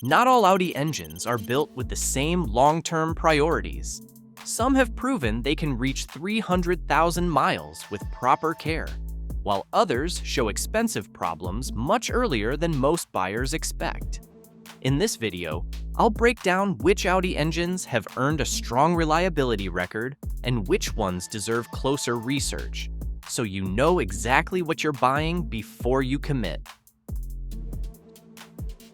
Not all Audi engines are built with the same long-term priorities. Some have proven they can reach 300,000 miles with proper care, while others show expensive problems much earlier than most buyers expect. In this video, I'll break down which Audi engines have earned a strong reliability record and which ones deserve closer research, so you know exactly what you're buying before you commit.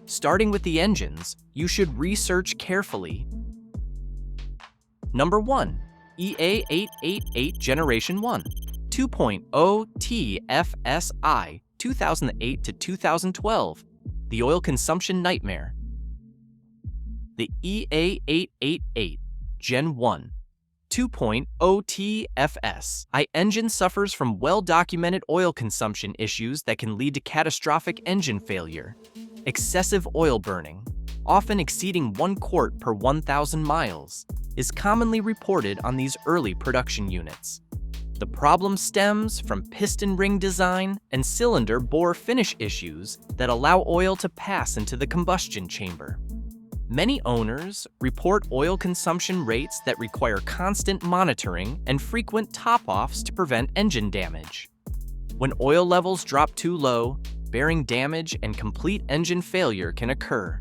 Starting with the engines, you should research carefully. Number 1. EA888 Generation 1 2.0 TFSI 2008 to 2012, the oil consumption nightmare. The EA888 Gen 1 2.0 TFSI engine suffers from well-documented oil consumption issues that can lead to catastrophic engine failure. Excessive oil burning, often exceeding 1 quart per 1,000 miles, is commonly reported on these early production units. The problem stems from piston ring design and cylinder bore finish issues that allow oil to pass into the combustion chamber. Many owners report oil consumption rates that require constant monitoring and frequent top-offs to prevent engine damage. When oil levels drop too low, bearing damage and complete engine failure can occur.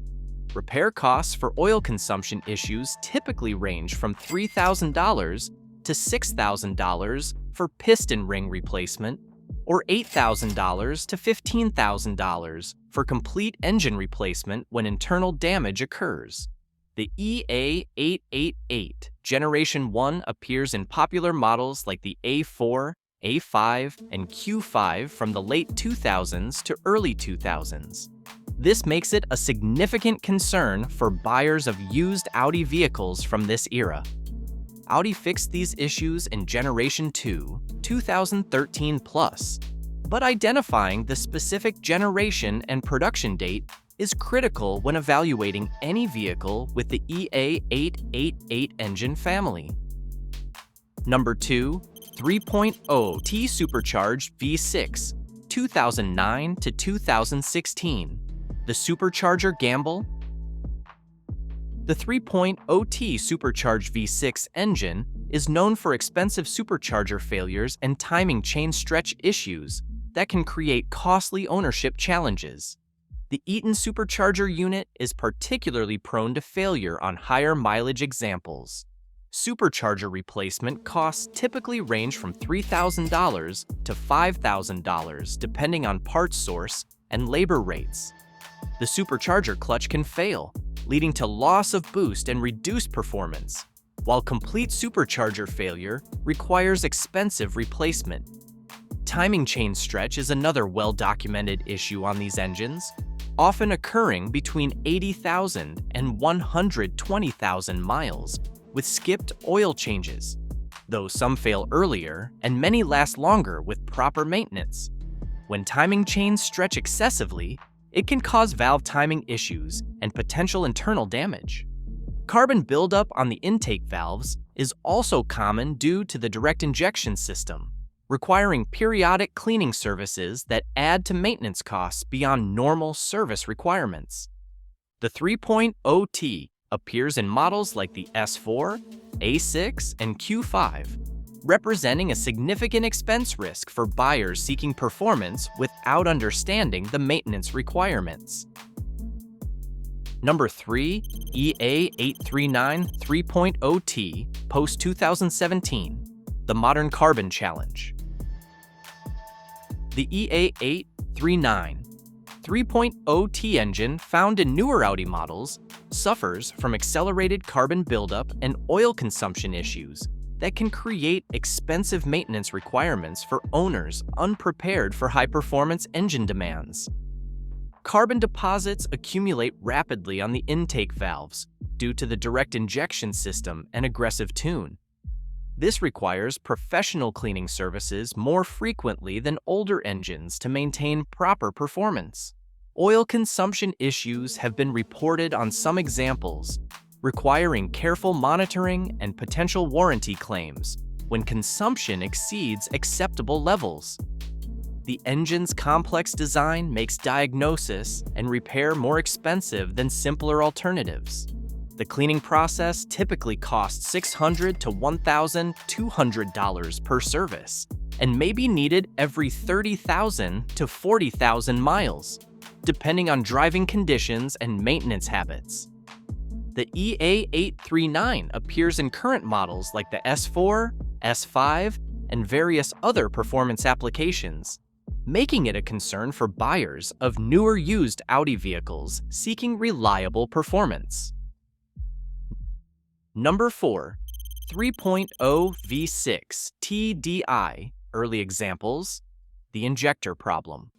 Repair costs for oil consumption issues typically range from $3,000 to $6,000 for piston ring replacement, or $8,000 to $15,000 for complete engine replacement when internal damage occurs. The EA888 Generation 1 appears in popular models like the A4, A5, and Q5 from the late 2000s to early 2000s. This makes it a significant concern for buyers of used Audi vehicles from this era. Audi fixed these issues in Generation 2, 2013 plus, but identifying the specific generation and production date is critical when evaluating any vehicle with the EA888 engine family. Number 2. 3.0 T supercharged V6 2009 to 2016, the supercharger gamble. The 3.0 T supercharged V6 engine is known for expensive supercharger failures and timing chain stretch issues that can create costly ownership challenges. The Eaton supercharger unit is particularly prone to failure on higher mileage examples. Supercharger replacement costs typically range from $3,000 to $5,000 depending on parts source and labor rates. The supercharger clutch can fail, leading to loss of boost and reduced performance, while complete supercharger failure requires expensive replacement. Timing chain stretch is another well-documented issue on these engines, often occurring between 80,000 and 120,000 miles, with skipped oil changes, though some fail earlier and many last longer with proper maintenance. When timing chains stretch excessively, it can cause valve timing issues and potential internal damage. Carbon buildup on the intake valves is also common due to the direct injection system, requiring periodic cleaning services that add to maintenance costs beyond normal service requirements. The 3.0 T appears in models like the S4, A6, and Q5, representing a significant expense risk for buyers seeking performance without understanding the maintenance requirements. Number 3. EA839 3.0 T post-2017, the modern carbon challenge. The EA839 3.0 T engine found in newer Audi models suffers from accelerated carbon buildup and oil consumption issues that can create expensive maintenance requirements for owners unprepared for high-performance engine demands. Carbon deposits accumulate rapidly on the intake valves due to the direct injection system and aggressive tune. This requires professional cleaning services more frequently than older engines to maintain proper performance. Oil consumption issues have been reported on some examples, requiring careful monitoring and potential warranty claims when consumption exceeds acceptable levels. The engine's complex design makes diagnosis and repair more expensive than simpler alternatives. The cleaning process typically costs $600 to $1,200 per service and may be needed every 30,000 to 40,000 miles, depending on driving conditions and maintenance habits. The EA839 appears in current models like the S4, S5, and various other performance applications, making it a concern for buyers of newer used Audi vehicles seeking reliable performance. Number 4. 3.0 V6 TDI. Early examples: the injector problem.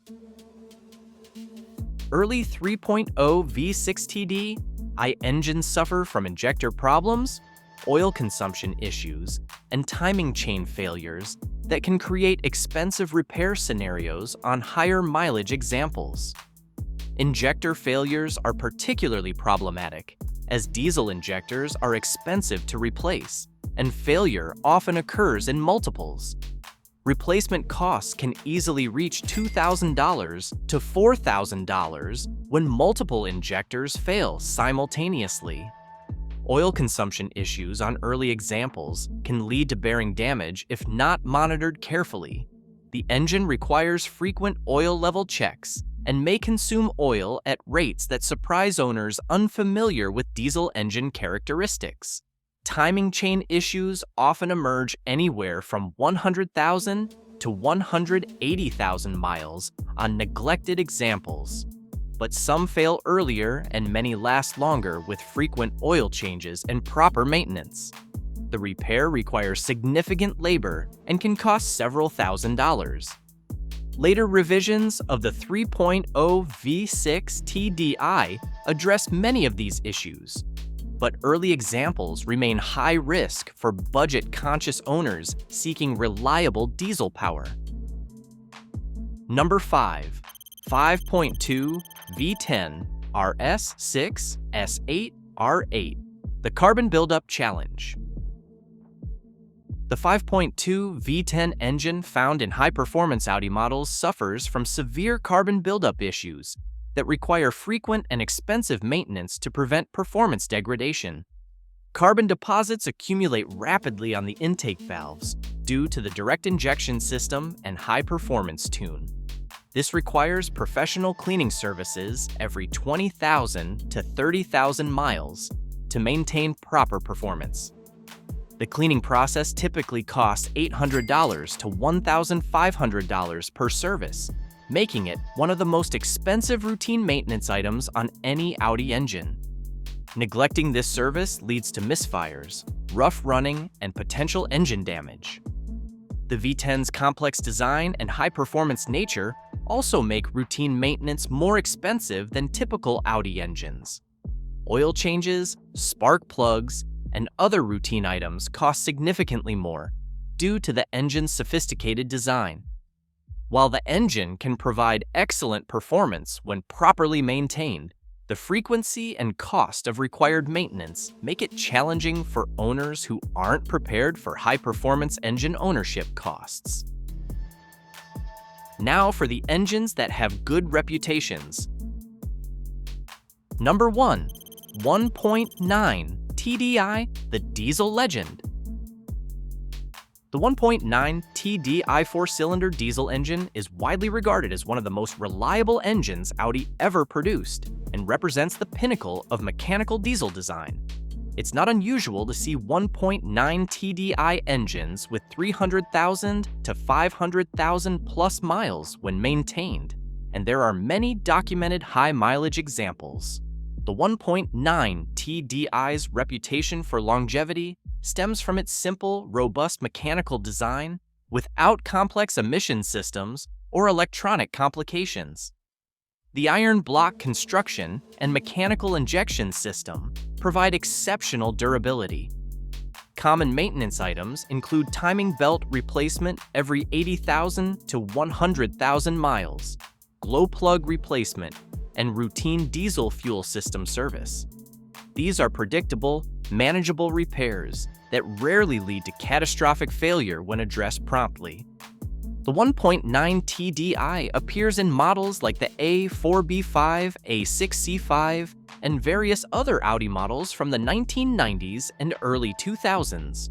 Early 3.0 V6 TDI engines suffer from injector problems, oil consumption issues, and timing chain failures that can create expensive repair scenarios on higher mileage examples. Injector failures are particularly problematic, as diesel injectors are expensive to replace, and failure often occurs in multiples. Replacement costs can easily reach $2,000 to $4,000 when multiple injectors fail simultaneously. Oil consumption issues on early examples can lead to bearing damage if not monitored carefully. The engine requires frequent oil level checks and may consume oil at rates that surprise owners unfamiliar with diesel engine characteristics. Timing chain issues often emerge anywhere from 100,000 to 180,000 miles on neglected examples, but some fail earlier and many last longer with frequent oil changes and proper maintenance. The repair requires significant labor and can cost several $1,000s. Later revisions of the 3.0 V6 TDI address many of these issues, but early examples remain high risk for budget-conscious owners seeking reliable diesel power. Number 5. 5.2 V10 RS6 S8 R8. The Carbon Buildup Challenge. The 5.2 V10 engine found in high-performance Audi models suffers from severe carbon buildup issues that require frequent and expensive maintenance to prevent performance degradation. Carbon deposits accumulate rapidly on the intake valves due to the direct injection system and high-performance tune. This requires professional cleaning services every 20,000 to 30,000 miles to maintain proper performance. The cleaning process typically costs $800 to $1,500 per service, making it one of the most expensive routine maintenance items on any Audi engine. Neglecting this service leads to misfires, rough running, and potential engine damage. The V10's complex design and high-performance nature also make routine maintenance more expensive than typical Audi engines. Oil changes, spark plugs, and other routine items cost significantly more due to the engine's sophisticated design. While the engine can provide excellent performance when properly maintained, the frequency and cost of required maintenance make it challenging for owners who aren't prepared for high-performance engine ownership costs. Now for the engines that have good reputations. Number 1. 1.9 TDI, the diesel legend. The 1.9 TDI four-cylinder diesel engine is widely regarded as one of the most reliable engines Audi ever produced and represents the pinnacle of mechanical diesel design. It's not unusual to see 1.9 TDI engines with 300,000 to 500,000 plus miles when maintained, and there are many documented high-mileage examples. The 1.9 TDI's reputation for longevity stems from its simple, robust mechanical design without complex emission systems or electronic complications. The iron block construction and mechanical injection system provide exceptional durability. Common maintenance items include timing belt replacement every 80,000 to 100,000 miles, glow plug replacement, and routine diesel fuel system service. These are predictable, manageable repairs that rarely lead to catastrophic failure when addressed promptly. The 1.9 TDI appears in models like the A4B5, A6C5, and various other Audi models from the 1990s and early 2000s.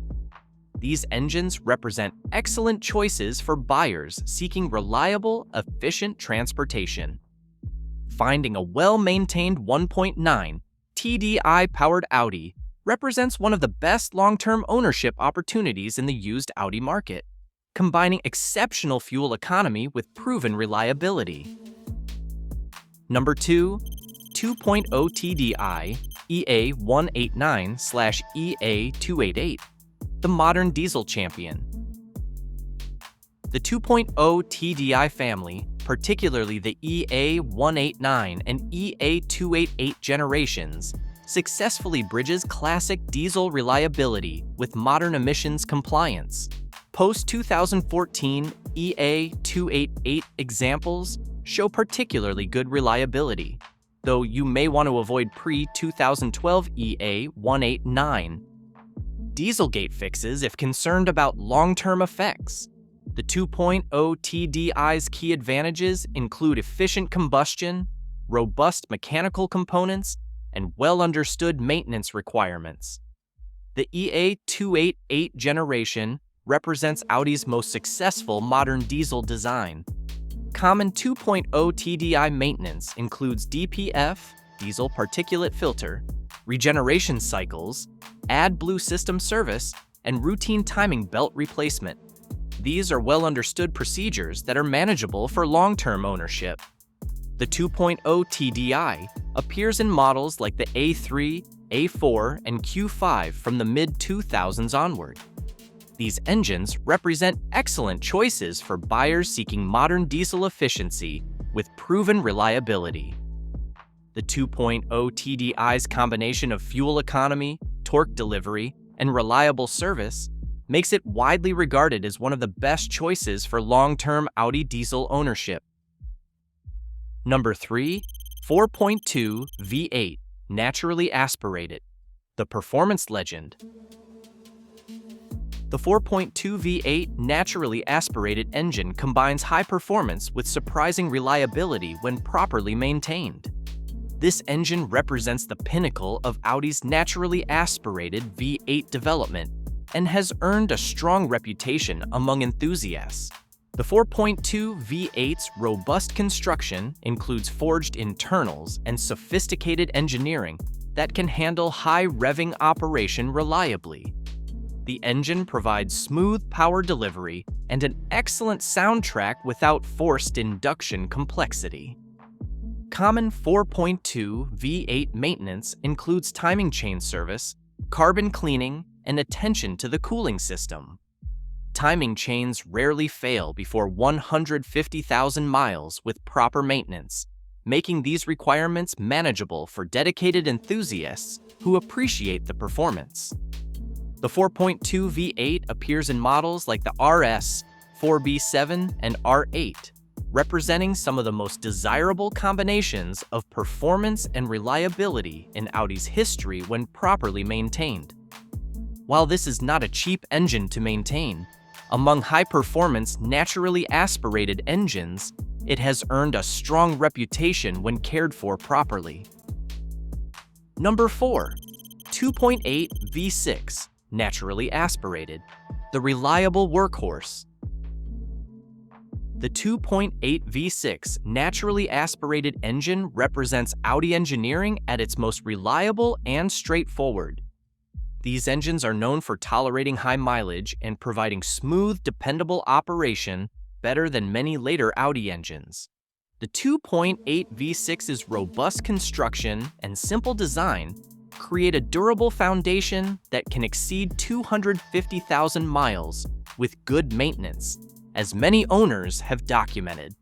These engines represent excellent choices for buyers seeking reliable, efficient transportation. Finding a well-maintained 1.9 TDI-powered Audi represents one of the best long-term ownership opportunities in the used Audi market, combining exceptional fuel economy with proven reliability. Number 2, 2.0 TDI EA189/EA288, the modern diesel champion. The 2.0 TDI family, particularly the EA189 and EA288 generations, successfully bridges classic diesel reliability with modern emissions compliance. Post-2014 EA288 examples show particularly good reliability, though you may want to avoid pre-2012 EA189 Dieselgate fixes if concerned about long-term effects. The 2.0 TDI's key advantages include efficient combustion, robust mechanical components, and well-understood maintenance requirements. The EA288 generation represents Audi's most successful modern diesel design. Common 2.0 TDI maintenance includes DPF, diesel particulate filter, regeneration cycles, AdBlue system service, and routine timing belt replacement. These are well-understood procedures that are manageable for long-term ownership. The 2.0 TDI appears in models like the A3, A4, and Q5 from the mid-2000s onward. These engines represent excellent choices for buyers seeking modern diesel efficiency with proven reliability. The 2.0 TDI's combination of fuel economy, torque delivery, and reliable service makes it widely regarded as one of the best choices for long-term Audi diesel ownership. Number 3, 4.2 V8 naturally aspirated, the performance legend. The 4.2 V8 naturally aspirated engine combines high performance with surprising reliability when properly maintained. This engine represents the pinnacle of Audi's naturally aspirated V8 development and has earned a strong reputation among enthusiasts. The 4.2 V8's robust construction includes forged internals and sophisticated engineering that can handle high revving operation reliably. The engine provides smooth power delivery and an excellent soundtrack without forced induction complexity. Common 4.2 V8 maintenance includes timing chain service, carbon cleaning, and attention to the cooling system. Timing chains rarely fail before 150,000 miles with proper maintenance, making these requirements manageable for dedicated enthusiasts who appreciate the performance. The 4.2 V8 appears in models like the RS, 4B7, and R8, representing some of the most desirable combinations of performance and reliability in Audi's history when properly maintained. While this is not a cheap engine to maintain, among high-performance, naturally aspirated engines, it has earned a strong reputation when cared for properly. Number 4, 2.8 V6 naturally aspirated, the reliable workhorse. The 2.8 V6 naturally aspirated engine represents Audi engineering at its most reliable and straightforward. These engines are known for tolerating high mileage and providing smooth, dependable operation better than many later Audi engines. The 2.8 V6's robust construction and simple design create a durable foundation that can exceed 250,000 miles with good maintenance, as many owners have documented.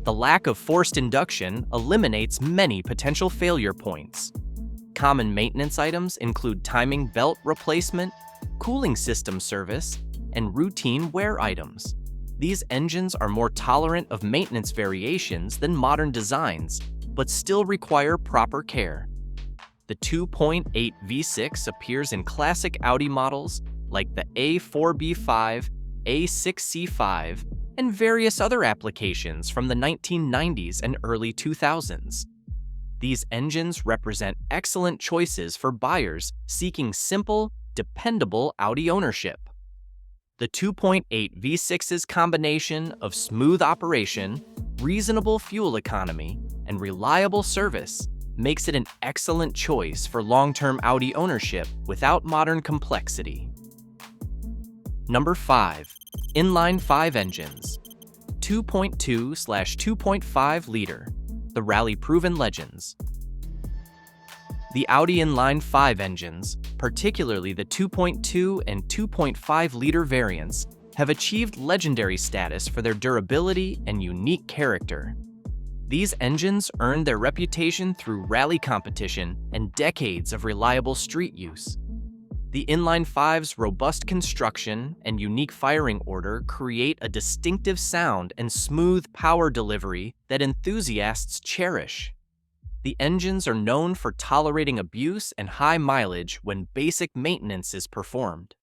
The lack of forced induction eliminates many potential failure points. Common maintenance items include timing belt replacement, cooling system service, and routine wear items. These engines are more tolerant of maintenance variations than modern designs, but still require proper care. The 2.8 V6 appears in classic Audi models like the A4B5, A6C5, and various other applications from the 1990s and early 2000s. These engines represent excellent choices for buyers seeking simple, dependable Audi ownership. The 2.8 V6's combination of smooth operation, reasonable fuel economy, and reliable service makes it an excellent choice for long-term Audi ownership without modern complexity. Number 5. Inline 5 engines. 2.2/2.5 liter. The rally-proven legends. The Audi Inline 5 engines, particularly the 2.2 and 2.5-liter variants, have achieved legendary status for their durability and unique character. These engines earned their reputation through rally competition and decades of reliable street use. The Inline 5's robust construction and unique firing order create a distinctive sound and smooth power delivery that enthusiasts cherish. The engines are known for tolerating abuse and high mileage when basic maintenance is performed.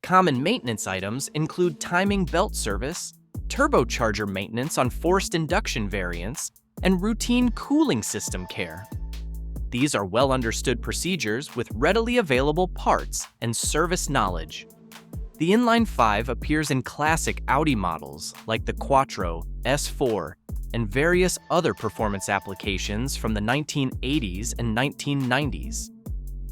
Common maintenance items include timing belt service, turbocharger maintenance on forced induction variants, and routine cooling system care. These are well-understood procedures with readily available parts and service knowledge. The Inline 5 appears in classic Audi models like the Quattro, S4, and various other performance applications from the 1980s and 1990s.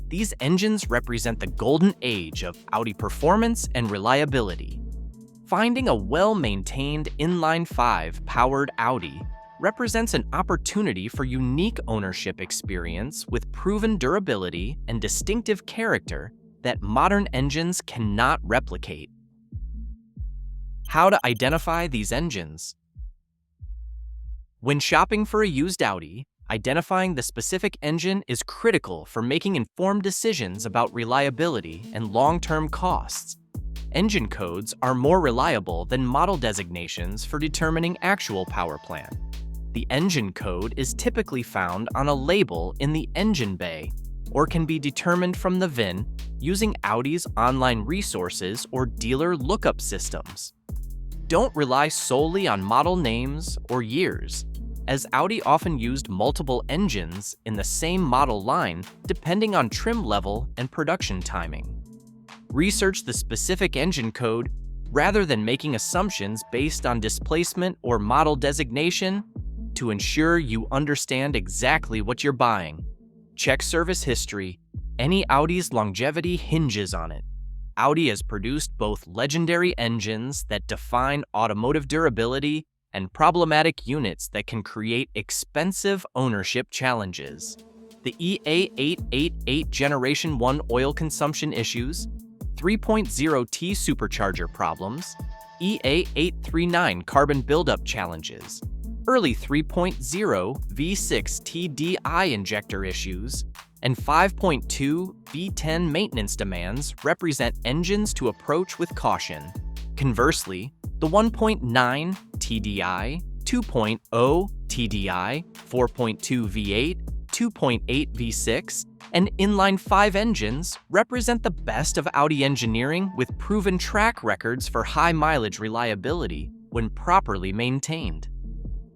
These engines represent the golden age of Audi performance and reliability. Finding a well-maintained Inline 5 powered Audi represents an opportunity for unique ownership experience with proven durability and distinctive character that modern engines cannot replicate. How to identify these engines? When shopping for a used Audi, identifying the specific engine is critical for making informed decisions about reliability and long-term costs. Engine codes are more reliable than model designations for determining actual power plant. The engine code is typically found on a label in the engine bay or can be determined from the VIN using Audi's online resources or dealer lookup systems. Don't rely solely on model names or years, as Audi often used multiple engines in the same model line depending on trim level and production timing. Research the specific engine code rather than making assumptions based on displacement or model designation to ensure you understand exactly what you're buying. Check service history. Any Audi's longevity hinges on it. Audi has produced both legendary engines that define automotive durability and problematic units that can create expensive ownership challenges. The EA888 Generation 1 oil consumption issues, 3.0T supercharger problems, EA839 carbon buildup challenges, early 3.0 V6 TDI injector issues, and 5.2 V10 maintenance demands represent engines to approach with caution. Conversely, the 1.9 TDI, 2.0 TDI, 4.2 V8, 2.8 V6, and Inline 5 engines represent the best of Audi engineering with proven track records for high mileage reliability when properly maintained.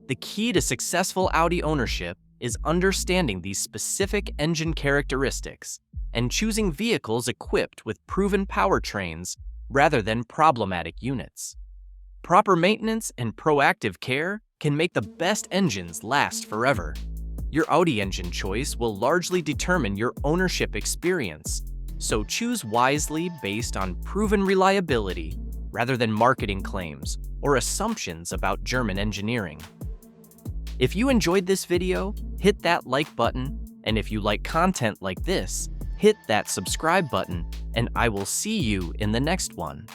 The key to successful Audi ownership is understanding these specific engine characteristics and choosing vehicles equipped with proven powertrains rather than problematic units. Proper maintenance and proactive care can make the best engines last forever. Your Audi engine choice will largely determine your ownership experience, so choose wisely based on proven reliability rather than marketing claims or assumptions about German engineering. If you enjoyed this video, hit that like button, and if you like content like this, hit that subscribe button, and I will see you in the next one.